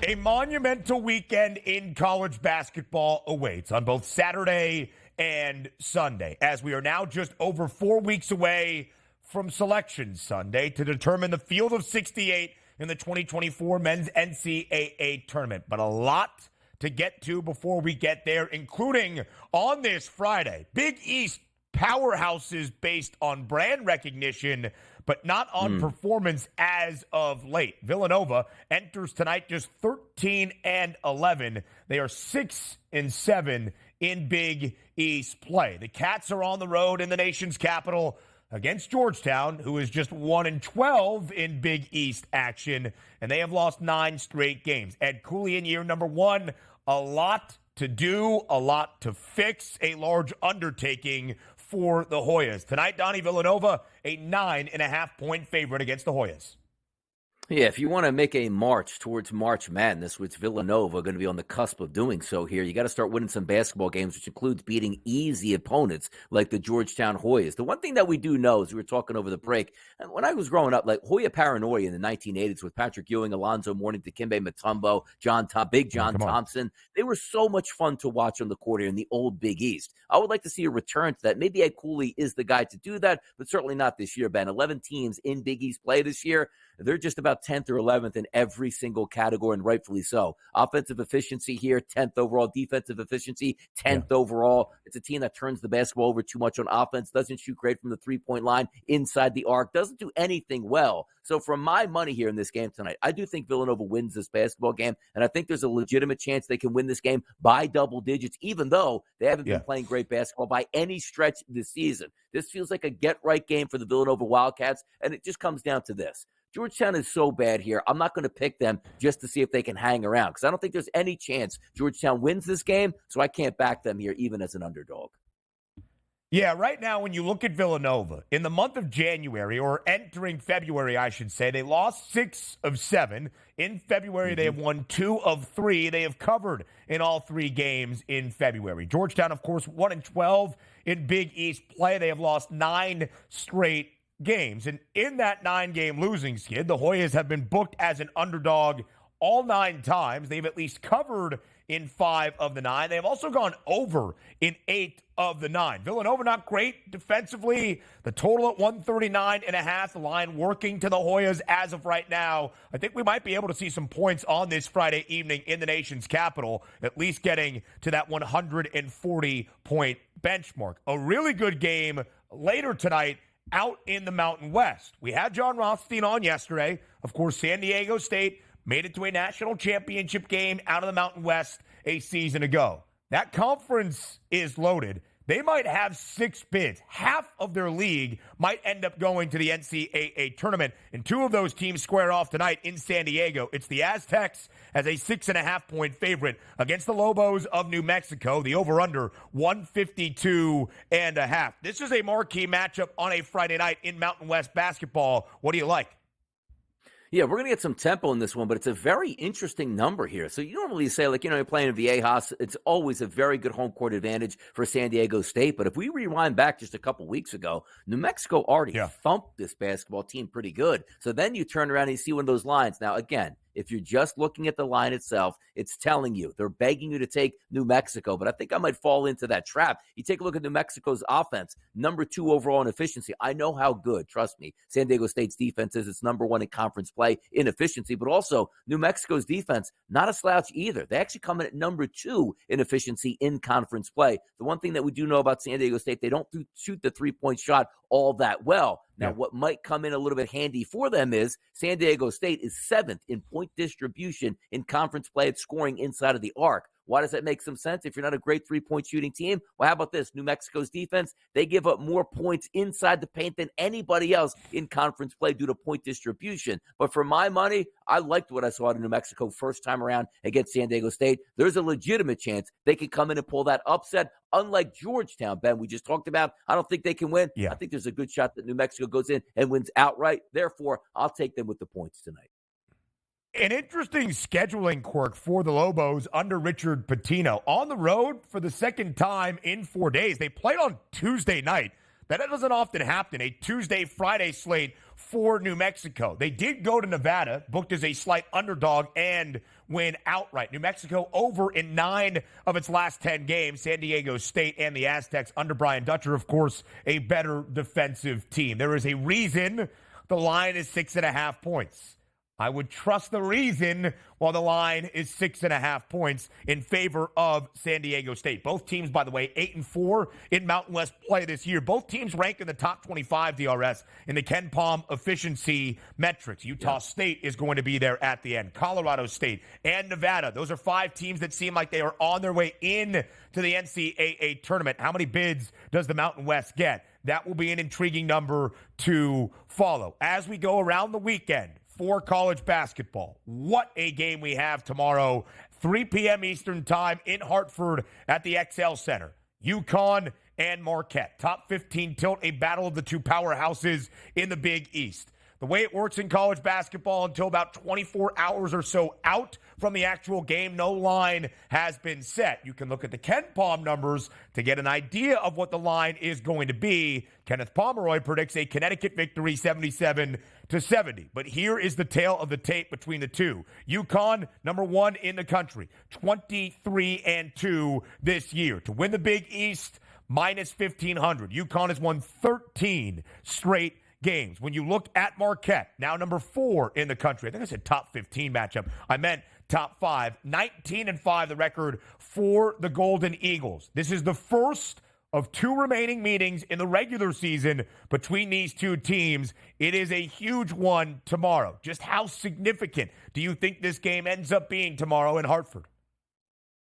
A monumental weekend in college basketball awaits on both Saturday and Sunday, as we are now just over 4 weeks away from Selection Sunday to determine the field of 68 in the 2024 men's NCAA tournament. But a lot to get to before we get there, including on this Friday, Big East powerhouses based on brand recognition, but not on performance as of late. Villanova enters tonight just 13-11. They are 6-7 in Big East play. The Cats are on the road in the nation's capital against Georgetown, who is just 1-12 in Big East action, and they have lost 9 straight games. Ed Cooley in year number 1, a lot to do, a lot to fix, a large undertaking for the Hoyas. Tonight, Donnie, Villanova, a 9.5-point favorite against the Hoyas. Yeah, if you want to make a march towards March Madness, which Villanova going to be on the cusp of doing so here, you got to start winning some basketball games, which includes beating easy opponents like the Georgetown Hoyas. The one thing that we do know, as we were talking over the break, when I was growing up, like Hoya paranoia in the 1980s with Patrick Ewing, Alonzo Mourning, Dikembe Mutombo, Big John Thompson, they were so much fun to watch on the court here in the old Big East. I would like to see a return to that. Maybe Ed Cooley is the guy to do that, but certainly not this year, Ben. 11 teams in Big East play this year. They're just about 10th or 11th in every single category, and rightfully so. Offensive efficiency here, 10th overall. Defensive efficiency, 10th overall. It's a team that turns the basketball over too much on offense, doesn't shoot great from the three-point line, inside the arc, doesn't do anything well. So for my money here in this game tonight, I do think Villanova wins this basketball game, and I think there's a legitimate chance they can win this game by double digits, even though they haven't been playing great basketball by any stretch this season. This feels like a get-right game for the Villanova Wildcats, and it just comes down to this. Georgetown is so bad here. I'm not going to pick them just to see if they can hang around because I don't think there's any chance Georgetown wins this game, so I can't back them here even as an underdog. Yeah, right now when you look at Villanova, in the month of January, or entering February, I should say, they lost 6 of 7. In February, they have won 2 of 3. They have covered in all 3 games in February. Georgetown, of course, 1-12 in Big East play. They have lost 9 straight games. And in that 9-game losing skid, the Hoyas have been booked as an underdog all 9 times. They've at least covered in 5 of the 9. They have also gone over in 8 of the 9. Villanova not great defensively. The total at 139.5. The line working to the Hoyas as of right now. I think we might be able to see some points on this Friday evening in the nation's capital, at least getting to that 140-point benchmark. A really good game later tonight out in the Mountain West. We had John Rothstein on yesterday. Of course, San Diego State made it to a national championship game out of the Mountain West a season ago. That conference is loaded. They might have 6 bids. Half of their league might end up going to the NCAA tournament, and 2 of those teams square off tonight in San Diego. It's the Aztecs as a 6.5-point favorite against the Lobos of New Mexico. The over-under, 152.5. This is a marquee matchup on a Friday night in Mountain West basketball. What do you like? Yeah, we're going to get some tempo in this one, but it's a very interesting number here. So you normally say, like, you're playing in Viejas, it's always a very good home court advantage for San Diego State. But if we rewind back just a couple weeks ago, New Mexico already thumped this basketball team pretty good. So then you turn around and you see one of those lines. Now, again, if you're just looking at the line itself, it's telling you. They're begging you to take New Mexico, but I think I might fall into that trap. You take a look at New Mexico's offense, number 2 overall in efficiency. I know how good, trust me, San Diego State's defense is. It's number 1 in conference play in efficiency, but also New Mexico's defense, not a slouch either. They actually come in at number 2 in efficiency in conference play. The one thing that we do know about San Diego State, they don't shoot the three-point shot all that well. Now, what might come in a little bit handy for them is San Diego State is 7th in point distribution in conference play at scoring inside of the arc. Why does that make some sense? If you're not a great three-point shooting team, well, how about this? New Mexico's defense, they give up more points inside the paint than anybody else in conference play due to point distribution. But for my money, I liked what I saw in New Mexico first time around against San Diego State. There's a legitimate chance they can come in and pull that upset. Unlike Georgetown, Ben, we just talked about, I don't think they can win. I think there's a good shot that New Mexico goes in and wins outright. Therefore, I'll take them with the points tonight. An interesting scheduling quirk for the Lobos under Richard Pitino. On the road for the second time in 4 days. They played on Tuesday night. That doesn't often happen, a Tuesday-Friday slate for New Mexico. They did go to Nevada, booked as a slight underdog, and win outright. New Mexico over in 9 of its last 10 games. San Diego State and the Aztecs under Brian Dutcher, of course, a better defensive team. There is a reason the line is 6.5 points. I would trust the reason while the line is 6.5 points in favor of San Diego State. Both teams, by the way, 8-4 in Mountain West play this year. Both teams ranked in the top 25 DRS in the Ken Palm efficiency metrics. Utah State is going to be there at the end. Colorado State and Nevada. Those are 5 teams that seem like they are on their way in to the NCAA tournament. How many bids does the Mountain West get? That will be an intriguing number to follow. As we go around the weekend, for college basketball. What a game we have tomorrow, 3 p.m. Eastern time in Hartford at the XL Center. UConn and Marquette. Top 15 tilt, a battle of the two powerhouses in the Big East. The way it works in college basketball until about 24 hours or so out from the actual game, no line has been set. You can look at the Ken Palm numbers to get an idea of what the line is going to be. Kenneth Pomeroy predicts a Connecticut victory 77-70. But here is the tale of the tape between the two. UConn, number 1 in the country, 23-2 this year. To win the Big East, minus 1,500. UConn has won 13 straight games. When you look at Marquette, now number 4 in the country, I think I said top 15 matchup. I meant top 5. 19-5 the record for the Golden Eagles. This is the first of 2 remaining meetings in the regular season between these two teams. It is a huge one tomorrow. Just how significant do you think this game ends up being tomorrow in Hartford?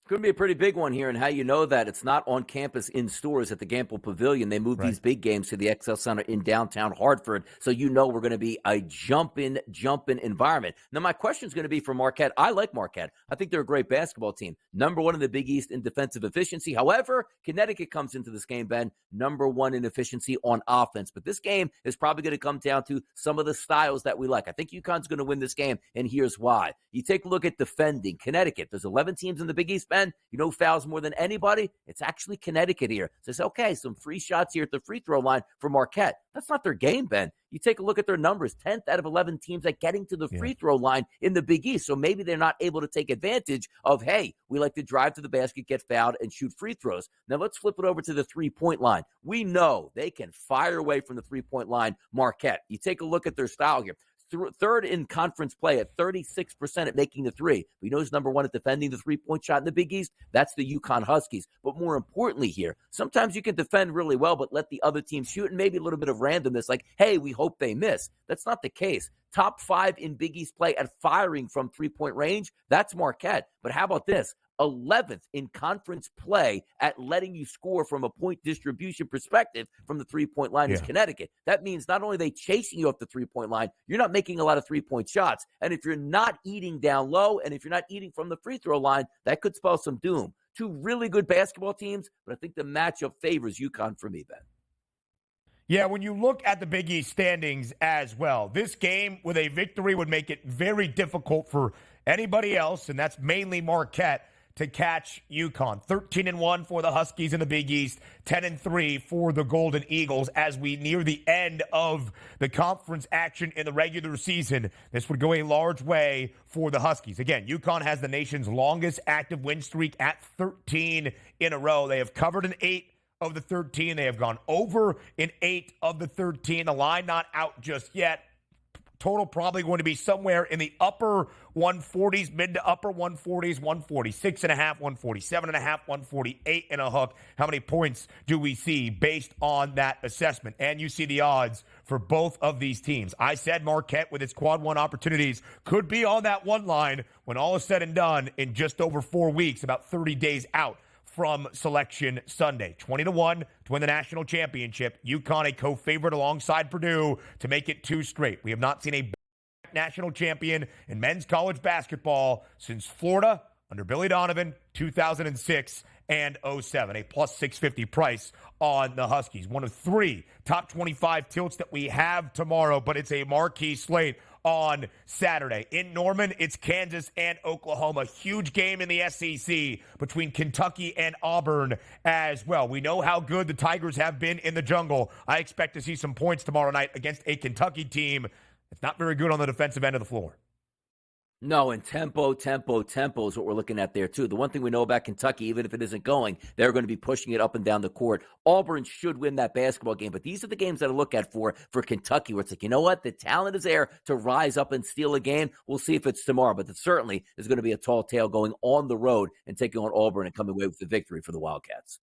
It's going to be a pretty big one here, and how you know that it's not on campus in stores at the Gamble Pavilion. They moved these big games to the XL Center in downtown Hartford, so you know we're going to be a jumping environment. Now, my question is going to be for Marquette. I like Marquette. I think they're a great basketball team. Number 1 in the Big East in defensive efficiency. However, Connecticut comes into this game, Ben, number 1 in efficiency on offense. But this game is probably going to come down to some of the styles that we like. I think UConn's going to win this game, and here's why. You take a look at defending. Connecticut, there's 11 teams in the Big East, Ben. You know who fouls more than anybody? It's actually Connecticut here. Says, okay, some free shots here at the free throw line for Marquette. That's not their game, Ben. You take a look at their numbers, 10th out of 11 teams at getting to the free throw line in the Big East. So maybe they're not able to take advantage of, hey, we like to drive to the basket, get fouled, and shoot free throws. Now let's flip it over to the three-point line. We know they can fire away from the three-point line, Marquette. You take a look at their style here. 3rd in conference play at 36% at making the three. We know who's number 1 at defending the three-point shot in the Big East. That's the UConn Huskies. But more importantly here, sometimes you can defend really well, but let the other team shoot, and maybe a little bit of randomness, like, hey, we hope they miss. That's not the case. Top 5 in Big East play at firing from three-point range. That's Marquette. But how about this? 11th in conference play at letting you score from a point distribution perspective from the three-point line is Connecticut. That means not only are they chasing you off the three-point line, you're not making a lot of three-point shots. And if you're not eating down low, and if you're not eating from the free throw line, that could spell some doom. 2 really good basketball teams, but I think the matchup favors UConn for me, Ben. Yeah, when you look at the Big East standings as well, this game with a victory would make it very difficult for anybody else, and that's mainly Marquette, to catch UConn. 13-1 for the Huskies in the Big East, 10-3 for the Golden Eagles as we near the end of the conference action in the regular season. This would go a large way for the Huskies. Again, UConn has the nation's longest active win streak at 13 in a row. They have covered in 8 of the 13. They have gone over in 8 of the 13. The line not out just yet. Total probably going to be somewhere in the upper 140s, mid to upper 140s, 146.5, 147.5, 148 and a hook. How many points do we see based on that assessment? And you see the odds for both of these teams. I said Marquette with its quad 1 opportunities could be on that 1 line when all is said and done in just over 4 weeks, about 30 days out from Selection Sunday. 20-1 to win the national championship. UConn a co-favorite alongside Purdue to make it 2 straight. We have not seen a national champion in men's college basketball since Florida under Billy Donovan, 2006 and 07. A plus 650 price on the Huskies. One of 3 top 25 tilts that we have tomorrow, but it's a marquee slate on Saturday. In Norman, it's Kansas and Oklahoma. Huge game in the SEC between Kentucky and Auburn as well. We know how good the Tigers have been in the jungle. I expect to see some points tomorrow night against a Kentucky team that's not very good on the defensive end of the floor. No, and tempo is what we're looking at there, too. The one thing we know about Kentucky, even if it isn't going, they're going to be pushing it up and down the court. Auburn should win that basketball game, but these are the games that I look at for Kentucky, where it's like, you know what? The talent is there to rise up and steal a game. We'll see if it's tomorrow, but certainly is going to be a tall tale going on the road and taking on Auburn and coming away with the victory for the Wildcats.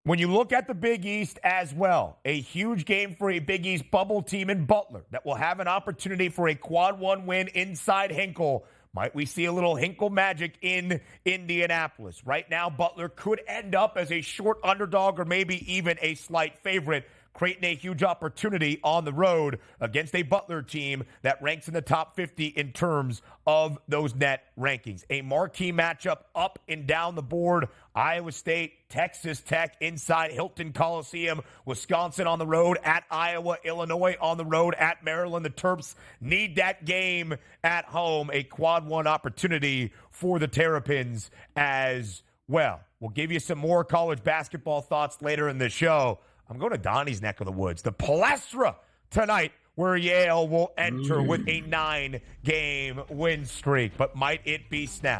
When you look at the Big East as well, a huge game for a Big East bubble team in Butler that will have an opportunity for a quad one win inside Hinkle. Might we see a little Hinkle magic in Indianapolis? Right now, Butler could end up as a short underdog or maybe even a slight favorite, creating a huge opportunity on the road against a Butler team that ranks in the top 50 in terms of those net rankings. A marquee matchup up and down the board. Iowa State, Texas Tech inside Hilton Coliseum, Wisconsin on the road at Iowa, Illinois on the road at Maryland. The Terps need that game at home, a quad one opportunity for the Terrapins as well. We'll give you some more college basketball thoughts later in the show. I'm going to Donnie's neck of the woods. The Palestra tonight, where Yale will enter with a 9-game win streak. But might it be snapped?